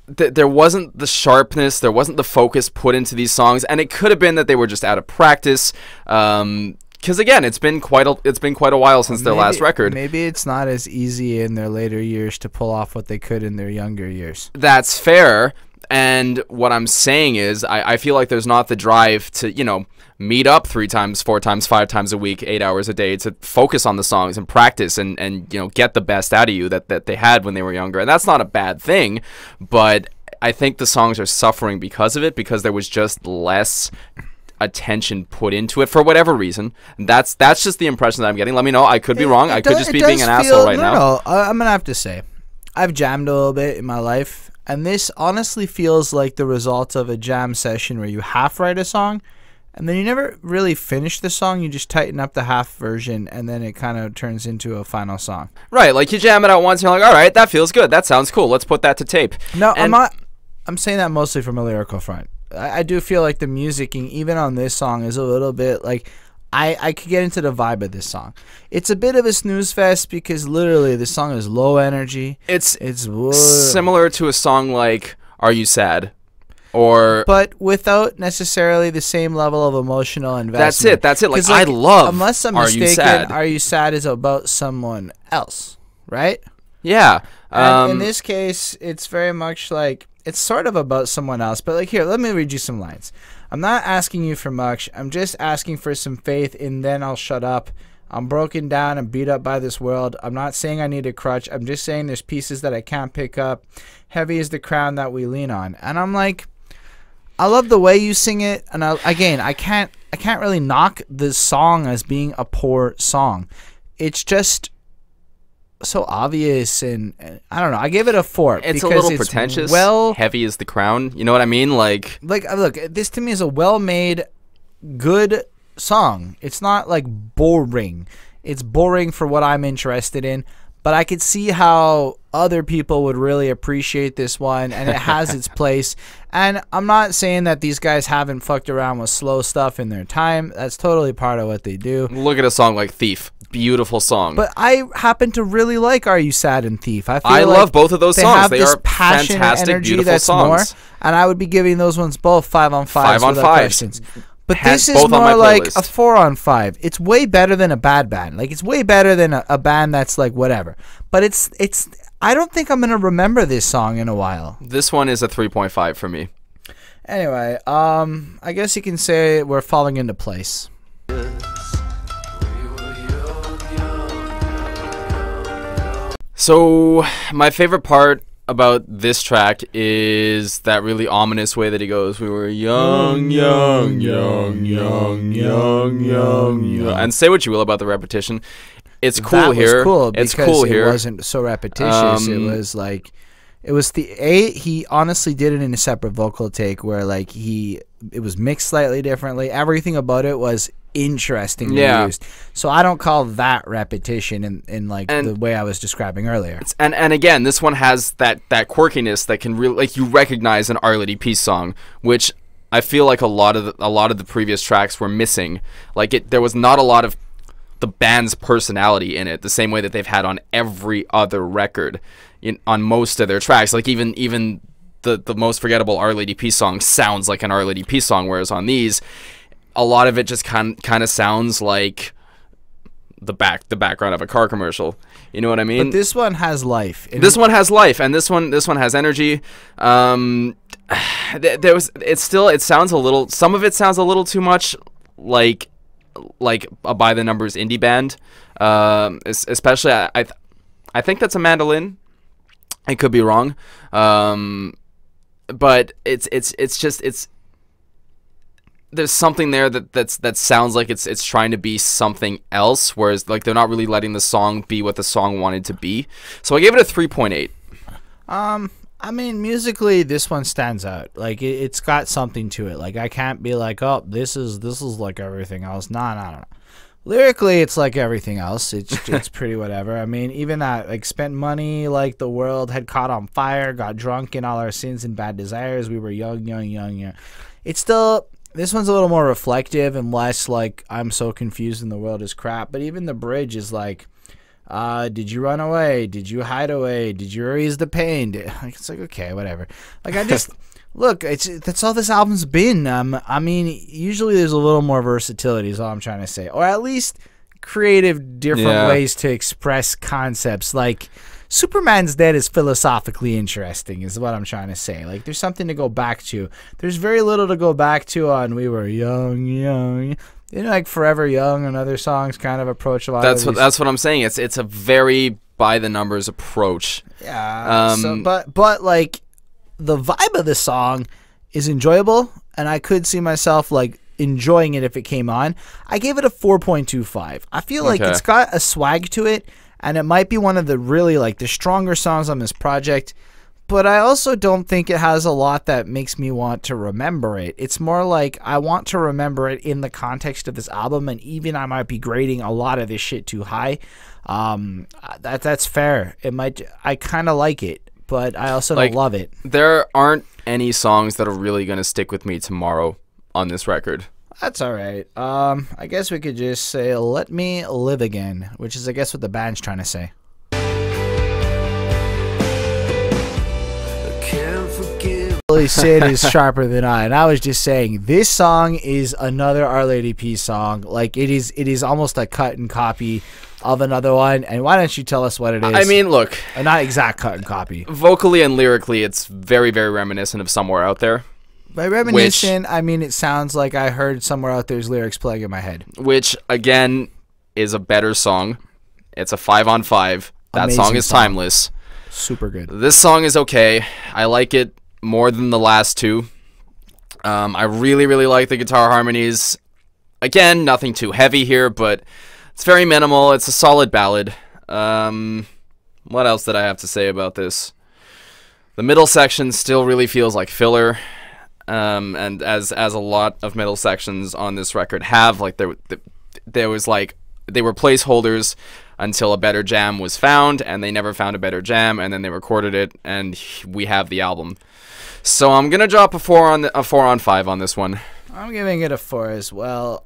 There wasn't the sharpness. There wasn't the focus put into these songs, and it could have been that they were just out of practice. Because again, it's been quite a while since their last record. Maybe it's not as easy in their later years to pull off what they could in their younger years. That's fair. And what I'm saying is, I feel like there's not the drive to, meet up 3 times, 4 times, 5 times a week, 8 hours a day to focus on the songs and practice and get the best out of you that they had when they were younger. And that's not a bad thing, but I think the songs are suffering because of it, because there was just less attention put into it for whatever reason. That's just the impression that I'm getting. Let me know. I could be wrong. I could just be being an asshole right now. No, I'm going to have to say, I've jammed a little bit in my life. And this honestly feels like the result of a jam session where you half write a song and then you never really finish the song. You just tighten up the half version and then it kind of turns into a final song. Right. Like you jam it out once and you're like, all right, that feels good. That sounds cool. Let's put that to tape. No, I'm saying that mostly from a lyrical front. I do feel like the musicking, even on this song, is a little bit like... I could get into the vibe of this song. It's a bit of a snooze fest because literally the song is low energy. It's similar to a song like Are You Sad? But without necessarily the same level of emotional investment. That's it. Like I love unless I'm mistaken, Are You Sad is about someone else, right? Yeah. And in this case, it's very much like it's sort of about someone else. But like here, let me read you some lines. I'm not asking you for much. I'm just asking for some faith, and then I'll shut up. I'm broken down and beat up by this world. I'm not saying I need a crutch. I'm just saying there's pieces that I can't pick up. Heavy is the crown that we lean on. And I'm like, I love the way you sing it. And I can't really knock this song as being a poor song. It's just so obvious, and I don't know. I gave it a 4. It's a little pretentious. Heavy is the crown. You know what I mean? Like look, this to me is a well-made, good song. It's not like boring. It's boring for what I'm interested in, but I could see how other people would really appreciate this one, and it has its place. And I'm not saying that these guys haven't fucked around with slow stuff in their time. That's totally part of what they do. Look at a song like Thief. Beautiful song. But I happen to really like Are You Sad and Thief. I love both of those songs. They are fantastic, beautiful songs. And I would be giving those ones both 5 on 5. 5 on 5. Questions. But this is more like a 4 on 5. It's way better than a bad band. Like, it's way better than a band that's like whatever. But it's I don't think I'm gonna remember this song in a while. This one is a 3.5 for me. Anyway, I guess you can say we're falling into place. So my favorite part about this track is that really ominous way that he goes, we were young, young, young, young, young, young, young. And say what you will about the repetition. It's cool here. It's cool here. It wasn't so repetitious. It was like, he honestly did it in a separate vocal take where like it was mixed slightly differently. Everything about it was interestingly used. So I don't call that repetition in like the way I was describing earlier. And again, this one has that quirkiness that can really, like, you recognize an Our Lady Peace song, which I feel like a lot of the previous tracks were missing. Like there was not a lot of the band's personality in it, the same way that they've had on every other record, on most of their tracks. Like even the most forgettable Our Lady Peace song sounds like an Our Lady Peace song, whereas on these, a lot of it just kind of sounds like the background of a car commercial. You know what I mean? But this one has life. This one has life, and this one has energy. It sounds a little. Some of it sounds a little too much like a by the numbers indie band. Especially, I think that's a mandolin. I could be wrong. But it's there's something there that sounds like it's trying to be something else, whereas like they're not really letting the song be what the song wanted to be. So I gave it a 3.8. I mean, musically, this one stands out. Like it's got something to it. Like I can't be like, oh, this is like everything else. No. Lyrically, it's like everything else. It's pretty whatever. I mean, even that, like, spent money like the world had caught on fire, got drunk in all our sins and bad desires. We were young. It's still. This one's a little more reflective and less like I'm so confused and the world is crap. But even the bridge is like, did you run away? Did you hide away? Did you erase the pain? It's like, okay, whatever. Like I just look, that's all this album's been. I mean, usually there's a little more versatility is all I'm trying to say, or at least creative different ways to express concepts. Like Superman's Dead is philosophically interesting is what I'm trying to say. Like there's something to go back to. There's very little to go back to on We Were Young. You know, like Forever Young and other songs kind of approach a lot of these. That's what I'm saying. It's a very by the numbers approach. Yeah. But like the vibe of the song is enjoyable, and I could see myself like enjoying it if it came on. I gave it a 4.25. I feel like it's got a swag to it. And it might be one of the really, like, the stronger songs on this project. But I also don't think it has a lot that makes me want to remember it. It's more like I want to remember it in the context of this album. And even I might be grading a lot of this shit too high. That's fair. I kind of like it. But I also don't love it. There aren't any songs that are really going to stick with me tomorrow on this record. That's all right. I guess we could just say, let me live again, which is, I guess, what the band's trying to say. Syd is sharper than I, and I was just saying, this song is another Our Lady Peace song. Like, it is almost a cut and copy of another one, and why don't you tell us what it is? I mean, look. Not exact cut and copy. Vocally and lyrically, it's very, very reminiscent of Somewhere Out There. By reminiscent, I mean it sounds like I heard Somewhere Out There's lyrics playing in my head. Which, again, is a better song. It's a 5 on 5. That Amazing song is timeless. Super good. This song is okay. I like it more than the last two. I really, really like the guitar harmonies. Again, nothing too heavy here, but it's very minimal. It's a solid ballad. What else did I have to say about this? The middle section still really feels like filler. And as a lot of middle sections on this record have, like there was like they were placeholders until a better jam was found, and they never found a better jam, and then they recorded it, and we have the album. So I'm gonna drop a 4 on 5 on this one. I'm giving it a 4 as well.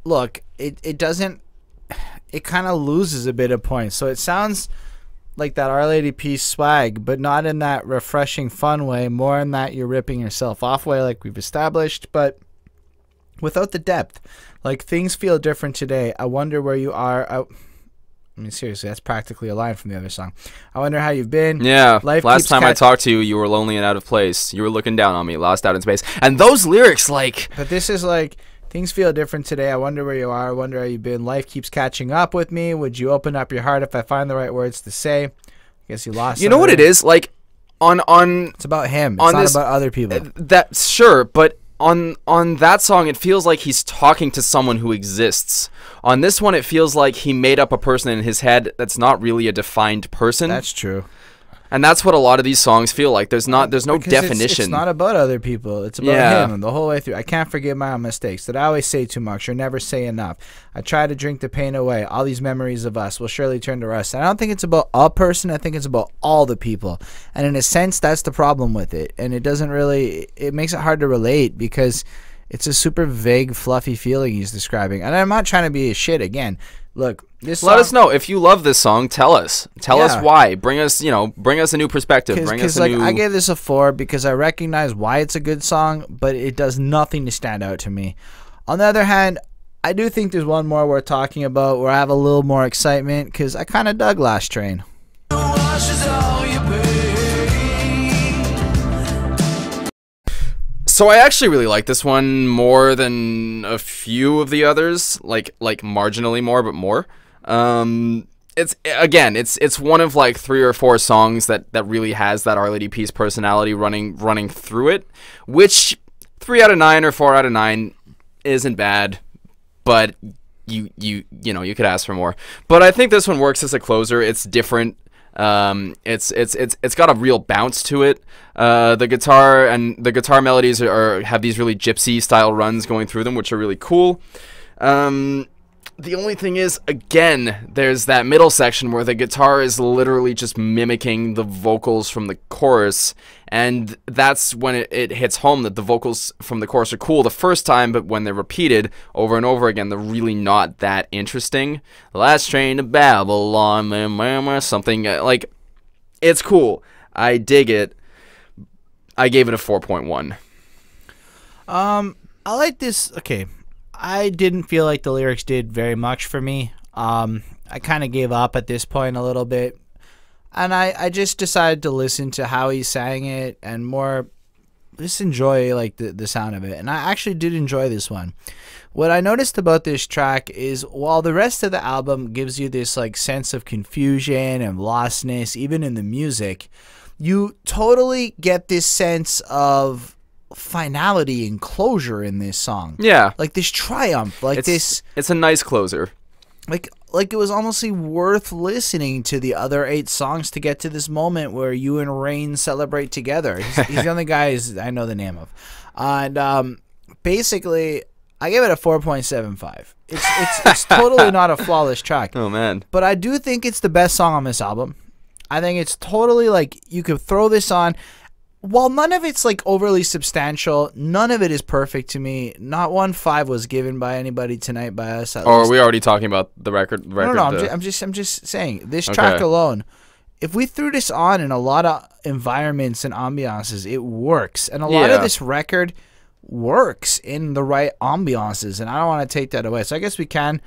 Look, it doesn't. It kind of loses a bit of points, so it sounds like that Our Lady Peace swag, but not in that refreshing, fun way. More in that you're ripping yourself off way, like we've established, but without the depth. Like, things feel different today. I wonder where you are. I mean, seriously, that's practically a line from the other song. I wonder how you've been. Yeah, last time I talked to you, you were lonely and out of place. You were looking down on me, lost out in space. And those lyrics, like... But this is like, things feel different today. I wonder where you are. I wonder how you've been. Life keeps catching up with me. Would you open up your heart if I find the right words to say? I guess you lost. You know what it is? Like, on... It's about him. It's not about other people. That's sure, but... On that song, it feels like he's talking to someone who exists. On this one, it feels like he made up a person in his head that's not really a defined person. That's true. And that's what a lot of these songs feel like. There's no definition. It's not about other people. It's about him the whole way through. I can't forgive my own mistakes. Did I always say too much or never say enough? I try to drink the pain away. All these memories of us will surely turn to rust. And I don't think it's about a person. I think it's about all the people. And in a sense, that's the problem with it. And it doesn't really... It makes it hard to relate because it's a super vague, fluffy feeling he's describing. And I'm not trying to be a shit again. Look, this song, let us know if you love this song. Tell us why. Bring us a new perspective. Because I gave this a 4 because I recognize why it's a good song, but it does nothing to stand out to me. On the other hand, I do think there's one more worth talking about where I have a little more excitement because I kind of dug Last Train. So I actually really like this one more than a few of the others, like marginally more, but more. It's one of like 3 or 4 songs that really has that Our Lady Peace personality running through it, which 3 out of 9 or 4 out of 9 isn't bad, but you could ask for more. But I think this one works as a closer. It's different. It's got a real bounce to it. The guitar melodies have these really gypsy style runs going through them, which are really cool. The only thing is, again, there's that middle section where the guitar is literally just mimicking the vocals from the chorus, and that's when it hits home that the vocals from the chorus are cool the first time, but when they're repeated over and over again, they're really not that interesting. The last train to Babylon, something like, it's cool. I dig it. I gave it a 4.1. I like this. Okay. I didn't feel like the lyrics did very much for me. I kind of gave up at this point a little bit. And I just decided to listen to how he sang it and more just enjoy like the sound of it. And I actually did enjoy this one. What I noticed about this track is while the rest of the album gives you this like sense of confusion and lostness, even in the music, you totally get this sense of finality and closure in this song. Yeah. Like this triumph. It's a nice closer. Like it was almost worth listening to the other 8 songs to get to this moment where you and Rain celebrate together. He's the only guy I know the name of. And basically, I gave it a 4.75. It's totally not a flawless track. Oh, man. But I do think it's the best song on this album. I think it's totally like you could throw this on. While none of it's like overly substantial, none of it is perfect to me. Not 1 5 was given by anybody tonight by us. Or are we already talking about the record? No. I'm just saying this track alone. If we threw this on in a lot of environments and ambiances, it works. And a lot of this record works in the right ambiances, and I don't want to take that away. So I guess we can.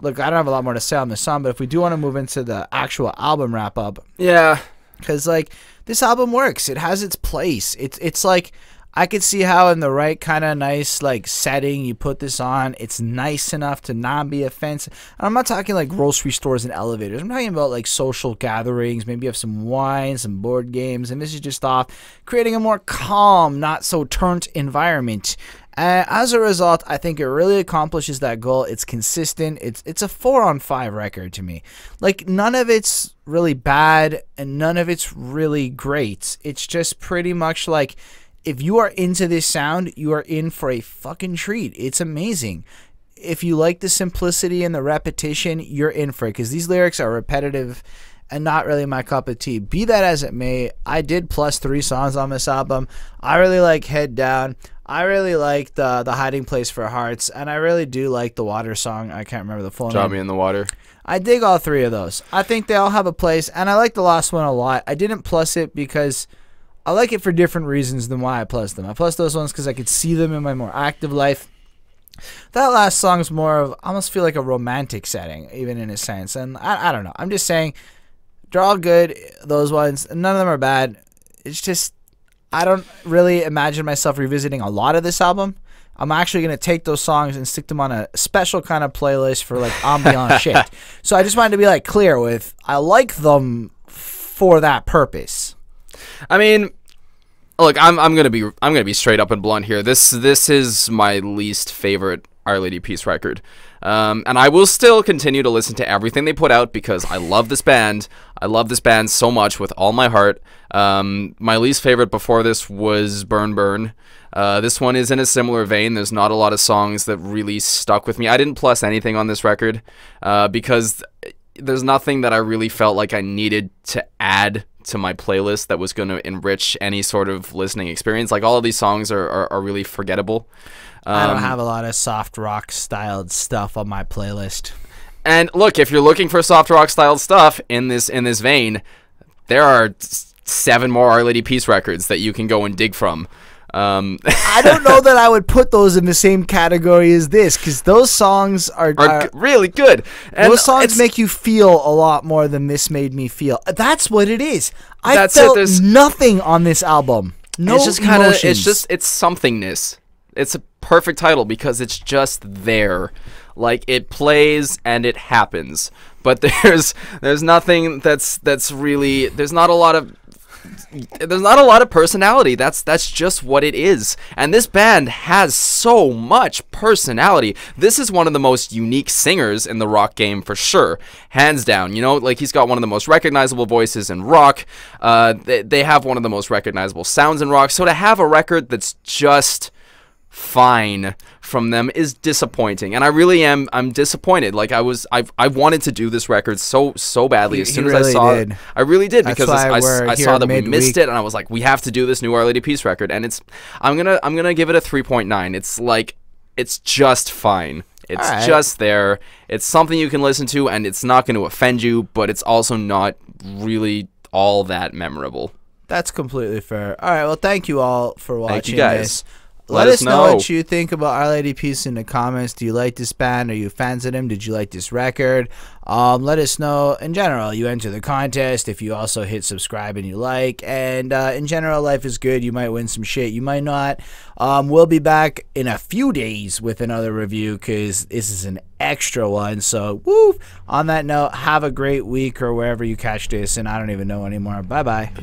Look, I don't have a lot more to say on this song, but if we do want to move into the actual album wrap up, yeah, because like. This album works. It has its place. It's like I could see how in the right kind of nice like setting you put this on, it's nice enough to not be offensive. And I'm not talking like grocery stores and elevators. I'm talking about like social gatherings. Maybe you have some wine, some board games, and this is just off creating a more calm, not so turnt environment. As a result, I think it really accomplishes that goal. It's consistent. It's a 4-on-5 record to me. Like, none of it's really bad and none of it's really great. It's just pretty much like, if you are into this sound, you are in for a fucking treat. It's amazing. If you like the simplicity and the repetition, you're in for it, because these lyrics are repetitive and not really my cup of tea. Be that as it may, I did plus 3 songs on this album. I really like Head Down. I really like the Hiding Place for Hearts, and I really do like the Water song. I can't remember the full name. Drop Me in the Water. I dig all 3 of those. I think they all have a place, and I like the last one a lot. I didn't plus it because I like it for different reasons than why I plus them. I plus those ones because I could see them in my more active life. That last song's more of, I almost feel like a romantic setting, even in a sense. And I don't know. I'm just saying, they're all good, those ones. None of them are bad. It's just, I don't really imagine myself revisiting a lot of this album. I'm actually going to take those songs and stick them on a special kind of playlist for like ambient shit. So I just wanted to be like clear with, I like them for that purpose. I mean, look, I'm gonna be straight up and blunt here. This is my least favorite Our Lady Peace record, and I will still continue to listen to everything they put out because I love this band. I love this band so much with all my heart. My least favorite before this was Burn Burn. This one is in a similar vein. There's not a lot of songs that really stuck with me. I didn't plus anything on this record because there's nothing that I really felt like I needed to add to my playlist that was going to enrich any sort of listening experience. Like, all of these songs are really forgettable. I don't have a lot of soft rock styled stuff on my playlist. And look, if you're looking for soft rock styled stuff in this vein, there are 7 more Our Lady Peace records that you can go and dig from. I don't know that I would put those in the same category as this, because those songs are really good. And those songs make you feel a lot more than this made me feel. That's what it is. I felt nothing on this album. No it's just emotions. It's somethingness. It's a perfect title because it's just there. Like, it plays and it happens. But there's nothing that's really, there's not a lot of personality. That's just what it is. And this band has so much personality. This is one of the most unique singers in the rock game for sure, hands down. You know, like, he's got one of the most recognizable voices in rock. They have one of the most recognizable sounds in rock. So to have a record that's just fine from them is disappointing, and I'm disappointed. Like, I wanted to do this record so badly as soon as I saw it. I really did, because I saw that we missed it, and I was like, we have to do this new Our Lady Peace record. And I'm gonna give it a 3.9. It's like, it's just fine. It's just there. It's something you can listen to, and it's not going to offend you, but it's also not really all that memorable. That's completely fair. All right, well, thank you all for watching. Thank you guys. This. Let us know what you think about Our Lady Peace in the comments. Do you like this band? Are you fans of them? Did you like this record? Let us know. In general, you enter the contest if you also hit subscribe and you like. And in general, life is good. You might win some shit. You might not. We'll be back in a few days with another review, because this is an extra one. So, woo! On that note, have a great week or wherever you catch this. And I don't even know anymore. Bye-bye.